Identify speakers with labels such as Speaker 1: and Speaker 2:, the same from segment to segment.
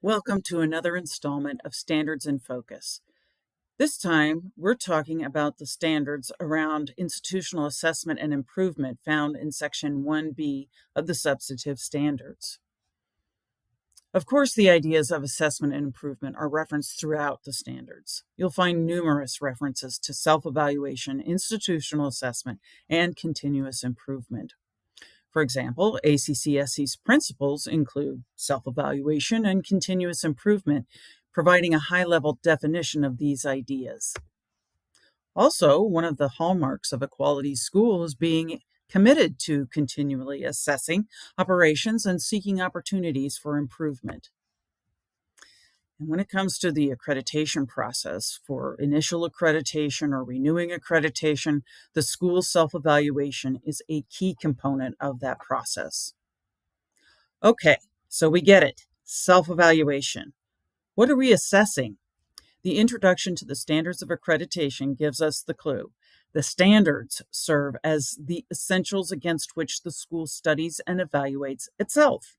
Speaker 1: Welcome to another installment of Standards in Focus. This time, we're talking about the standards around institutional assessment and improvement found in Section 1B of the Substantive Standards. Of course, the ideas of assessment and improvement are referenced throughout the standards. You'll find numerous references to self-evaluation, institutional assessment, and continuous improvement. For example, ACCSC's principles include self-evaluation and continuous improvement, providing a high-level definition of these ideas. Also, one of the hallmarks of a quality school is being committed to continually assessing operations and seeking opportunities for improvement. And when it comes to the accreditation process for initial accreditation or renewing accreditation, the school self-evaluation is a key component of that process. Okay, so we get it. Self-evaluation. What are we assessing? The introduction to the standards of accreditation gives us the clue. The standards serve as the essentials against which the school studies and evaluates itself.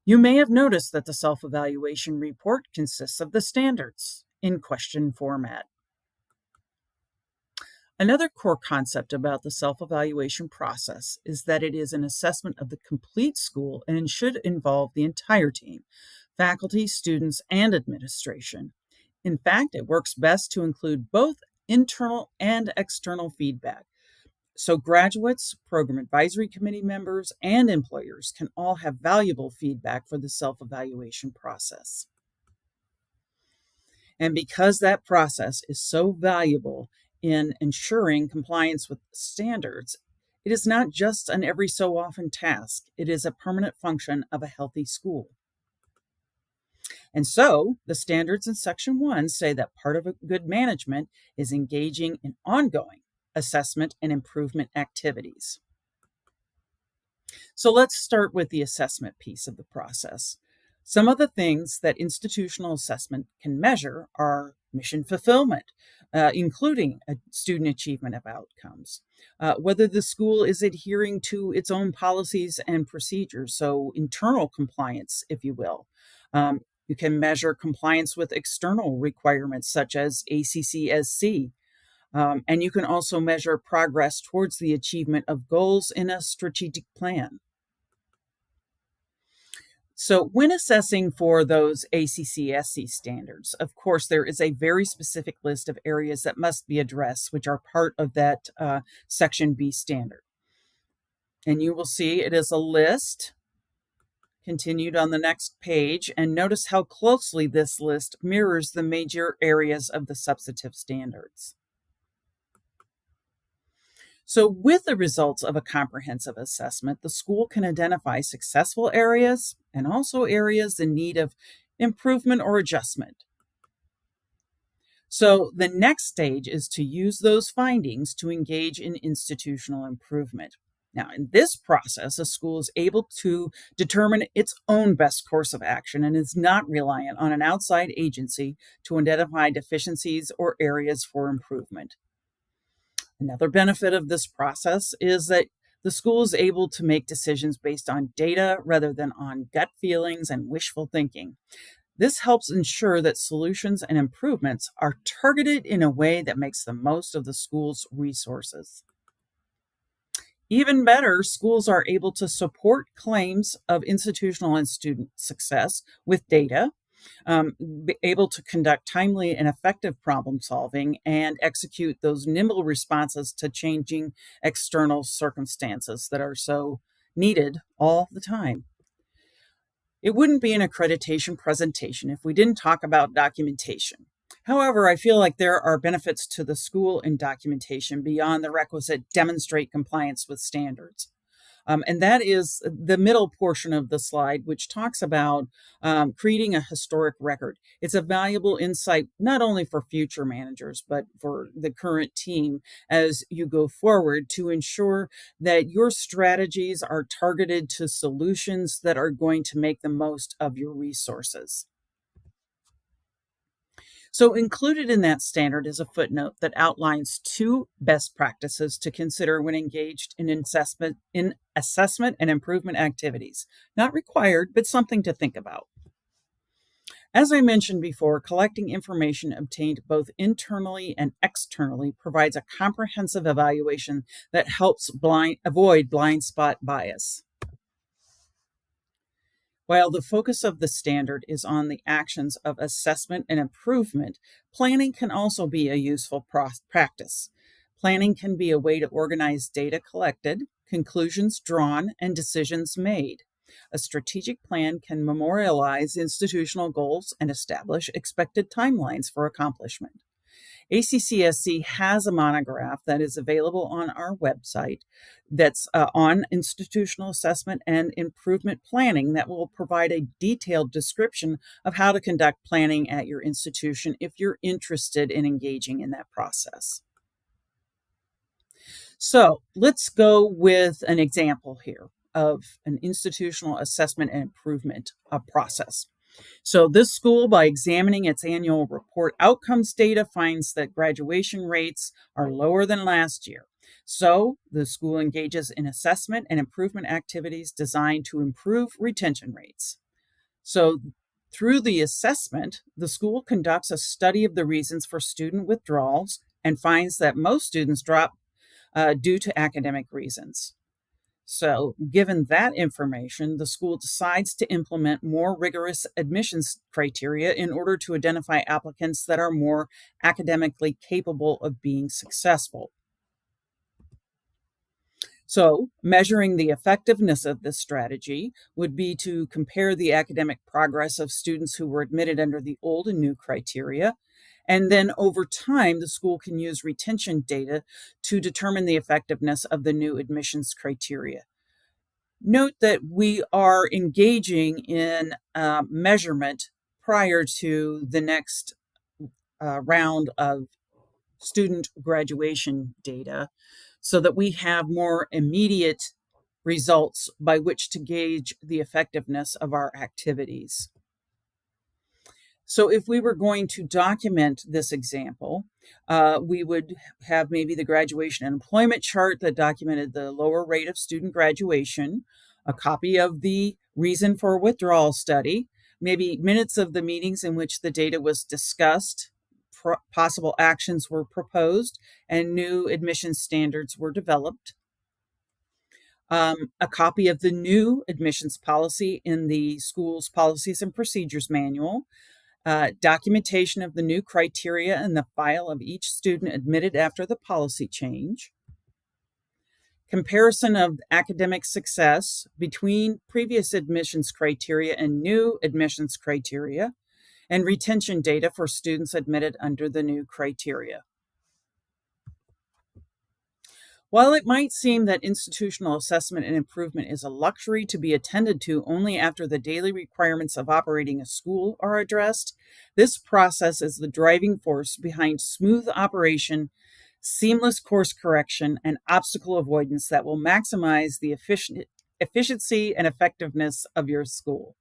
Speaker 1: You may have noticed that the self-evaluation report consists of the standards in question format. Another core concept about the self-evaluation process is that it is an assessment of the complete school and should involve the entire team, faculty, students, and administration. In fact, it works best to include both internal and external feedback. So graduates, program advisory committee members, and employers can all have valuable feedback for the self-evaluation process. And because that process is so valuable in ensuring compliance with standards, it is not just an every so often task. It is a permanent function of a healthy school. And so the standards in Section 1 say that part of a good management is engaging in ongoing assessment and improvement activities. So let's start with the assessment piece of the process. Some of the things that institutional assessment can measure are mission fulfillment, including student achievement of outcomes, whether the school is adhering to its own policies and procedures, so internal compliance, if you will. You can measure compliance with external requirements such as ACCSC, and you can also measure progress towards the achievement of goals in a strategic plan. So when assessing for those ACCSC standards, of course, there is a very specific list of areas that must be addressed, which are part of that Section B standard. And you will see it is a list continued on the next page, and notice how closely this list mirrors the major areas of the substantive standards. So with the results of a comprehensive assessment, the school can identify successful areas and also areas in need of improvement or adjustment. So the next stage is to use those findings to engage in institutional improvement. Now, in this process, a school is able to determine its own best course of action and is not reliant on an outside agency to identify deficiencies or areas for improvement. Another benefit of this process is that the school is able to make decisions based on data rather than on gut feelings and wishful thinking. This helps ensure that solutions and improvements are targeted in a way that makes the most of the school's resources. Even better, schools are able to support claims of institutional and student success with data, be able to conduct timely and effective problem solving, and execute those nimble responses to changing external circumstances that are so needed all the time. It wouldn't be an accreditation presentation if we didn't talk about documentation. However, I feel like there are benefits to the school in documentation beyond the requisite demonstrate compliance with standards. And that is the middle portion of the slide, which talks about creating a historic record. It's a valuable insight, not only for future managers, but for the current team as you go forward to ensure that your strategies are targeted to solutions that are going to make the most of your resources. So included in that standard is a footnote that outlines 2 best practices to consider when engaged in assessment and improvement activities. Not required, but something to think about. As I mentioned before, collecting information obtained both internally and externally provides a comprehensive evaluation that helps avoid blind spot bias. While the focus of the standard is on the actions of assessment and improvement, planning can also be a useful practice. Planning can be a way to organize data collected, conclusions drawn, and decisions made. A strategic plan can memorialize institutional goals and establish expected timelines for accomplishment. ACCSC has a monograph that is available on our website that's on institutional assessment and improvement planning that will provide a detailed description of how to conduct planning at your institution if you're interested in engaging in that process. So let's go with an example here of an institutional assessment and improvement process. So, this school, by examining its annual report outcomes data, finds that graduation rates are lower than last year. So, the school engages in assessment and improvement activities designed to improve retention rates. So, through the assessment, the school conducts a study of the reasons for student withdrawals and finds that most students drop due to academic reasons. So, given that information, the school decides to implement more rigorous admissions criteria in order to identify applicants that are more academically capable of being successful. So, measuring the effectiveness of this strategy would be to compare the academic progress of students who were admitted under the old and new criteria. And then over time, the school can use retention data to determine the effectiveness of the new admissions criteria. Note that we are engaging in measurement prior to the next round of student graduation data so that we have more immediate results by which to gauge the effectiveness of our activities. So if we were going to document this example, we would have maybe the graduation and employment chart that documented the lower rate of student graduation, a copy of the reason for withdrawal study, maybe minutes of the meetings in which the data was discussed, possible actions were proposed, and new admission standards were developed. A copy of the new admissions policy in the school's policies and procedures manual, documentation of the new criteria and the file of each student admitted after the policy change, comparison of academic success between previous admissions criteria and new admissions criteria, and retention data for students admitted under the new criteria. While it might seem that institutional assessment and improvement is a luxury to be attended to only after the daily requirements of operating a school are addressed, this process is the driving force behind smooth operation, seamless course correction, and obstacle avoidance that will maximize the efficiency and effectiveness of your school.